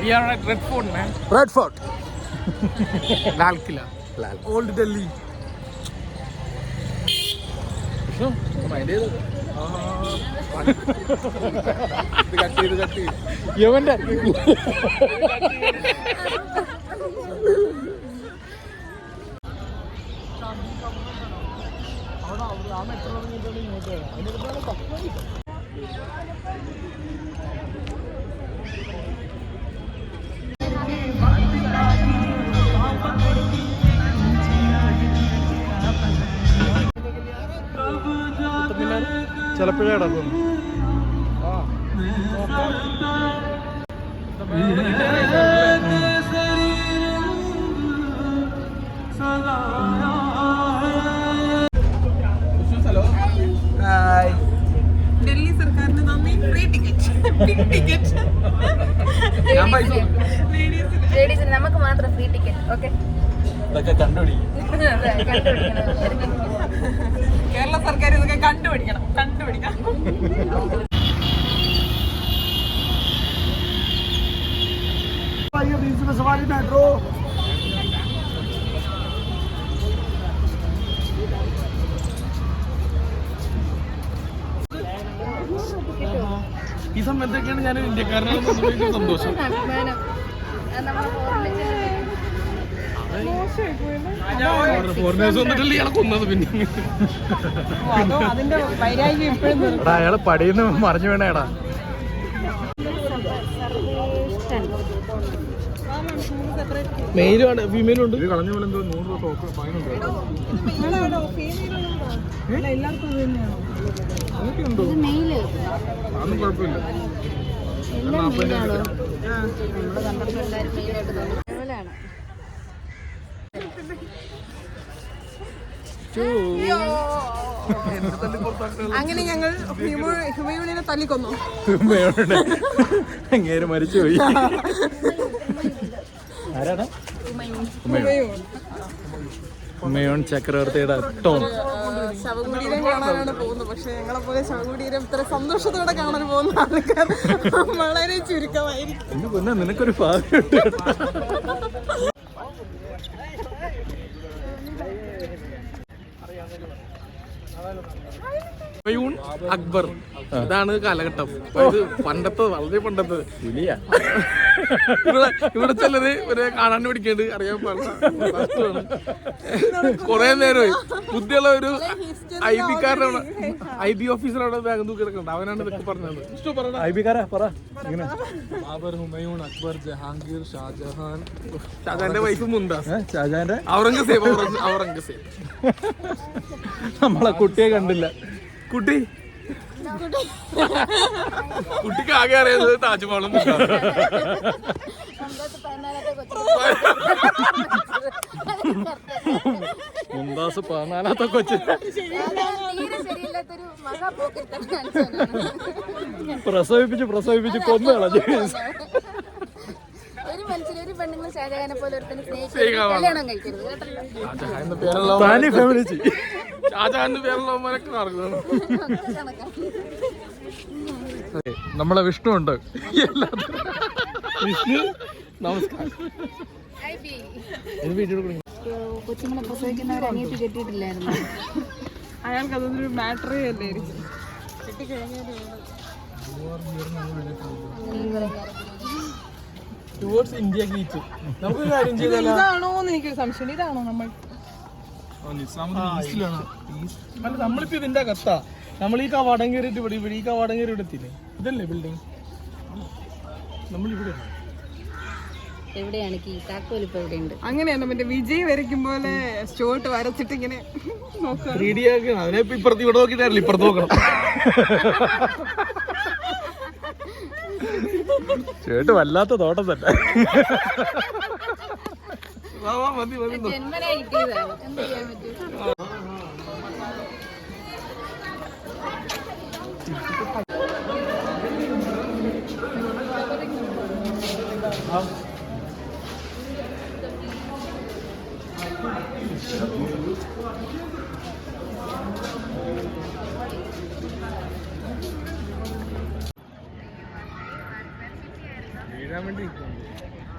We are at Red Fort, man. Red Fort. Lal Killa. Old Delhi. So, mind it. ഇവന്റെ ചിലപ്പോഴേ കിടക്കും. ഡൽഹി സർക്കാരിന് നന്ദി. Free ticket, ലേഡീസിന് നമുക്ക് മാത്രം ഫ്രീ ടിക്കറ്റ്. ഓക്കെ, ഇതൊക്കെ കണ്ടുപിടിക്കും. കേരള സർക്കാർ ഇതൊക്കെ കണ്ടുപിടിക്കണം. सवारी मेट्रो ഈ സമയത്തൊക്കെയാണ് ഞാൻ ഇന്ത്യക്കാരനാണെന്ന് സന്തോഷം. ഫോറിനേഴ്സ് വന്നിട്ടല്ലേ ഇയാളെ കൊന്നത്. പിന്നെ അതിന്റെ വൈരാഗ്യം ഇപ്പോഴും അയാള് പടിയെന്ന് മറിഞ്ഞു വീണേടാ. മെയിലുമാണ് ഫീമെയിലും ഉണ്ട്. ഇത് കളഞ്ഞ പോലെ എന്തോ 100 രൂപ ഫൈനുണ്ട്. അതൊക്കെ ഉണ്ടോ? അതൊന്നും കുഴപ്പമില്ല. അങ്ങനെ ഞങ്ങൾ ഹുമയൂണിനെ തല്ലിക്കൊന്നു. അങ്ങേര് മരിച്ചുപോയി. ആരാണ്? ഹുമയൂൺ ചക്രവർത്തിയുടെ ടോൺ. ശവകുടീരം കാണാനാണ് പോകുന്നത്. പക്ഷെ ഞങ്ങളെ പോലെ ശവകുടീരം ഇത്ര സന്തോഷത്തോടെ കാണാൻ പോകുന്ന ആൾക്കാർ വളരെ ചുരുക്കമായിരിക്കും. നിനക്കൊരു ഭാഗ്യമുണ്ട്. ഹുമയൂൺ അക്ബർ, ഇതാണ് കാലഘട്ടം. ഇത് പണ്ടത്തെ, വളരെ പണ്ടത്തെ. ഇവിടെ ചിലര് ഒരു കാണാൻ പിടിക്കേണ്ട അറിയാൻ പാടില്ല. കൊറേ നേരമായി ബുദ്ധിയുള്ള ഒരു IB ഓഫീസറാണ് ബാഗ് തൂക്കി കിടക്കണ്ട. അവനാണ് ഇതൊക്കെ പറഞ്ഞത്. ബാബർ, ഹുമയൂൺ, അക്ബർ, ജഹാംഗീർ, ഷാജഹാൻ, ഷാജഹാന്റെ വൈഫ് മുംതാസ്, ഷാജഹാന്റെ ഔറംഗസേബ്. നമ്മളെ കുട്ടിയെ കണ്ടില്ല. കുട്ടിക്ക് ആകെ അറിയുന്നത് താജ്മഹലും മുംതാസ് 14ാമത്തെ കൊച്ചു. പ്രസവിപ്പിച്ച് കൊന്നു കളഞ്ഞു. ഒരു മനുഷ്യന് ഒരു പെണ്ണുങ്ങൾ ഷാജഹാനെ പോലെ ഒരുത്തനെ കല്യാണം കഴിക്കരുത്. ഷാജഹാന്റെ പേരുള്ളവന്മാരൊക്കെ നടക്കുന്നത്. നമ്മളെ വിഷ്ണു ഉണ്ട്. വിഷ്ണു നമസ്കാരം. കൊച്ചുങ്ങളെ പ്രസവിക്കുന്നവർ അനിയത്തി കെട്ടിയിട്ടില്ലായിരുന്നു. അയാൾക്ക് അതൊരു മാറ്ററേ അല്ലായിരിക്കും. കിട്ടിക്കഴിഞ്ഞാൽ ടുവേർഡ്സ് ഇന്ത്യ ഗേറ്റ്. നമുക്ക് കാര്യം ചെയ്താലോ? ഇതാണോന്ന് എനിക്കൊരു സംശയം. ഇതാണോ നമ്മൾ? അല്ല, നമ്മളിപ്പോ ഇതിന്റെ അകത്താ. നമ്മൾ ഈ കവാടം കയറിയിട്ട് ഇവിടെ ഈ കവാടം കയറി ഇവിടെ എത്തില്ലേ? ഇതല്ലേ ബിൽഡിംഗ്? നമ്മളിവിടെ എവിടെയാണ് അങ്ങനെയാണ് മറ്റേ വിജയ് വരയ്ക്കും പോലെ സ്റ്റോട്ട് വരച്ചിട്ട് ഇങ്ങനെ നോക്കാം. 3D ആക്കണം. അതിനെ ഇപ്പുറത്ത് ഇവിടെ നോക്കിയിട്ടായിരുന്നു, ഇപ്പുറത്ത് നോക്കണം. ചേട്ട് വല്ലാത്ത തോട്ടം തന്നെ. മതി മതി. വീഴാൻ വേണ്ടി നിൽക്കുന്നത്.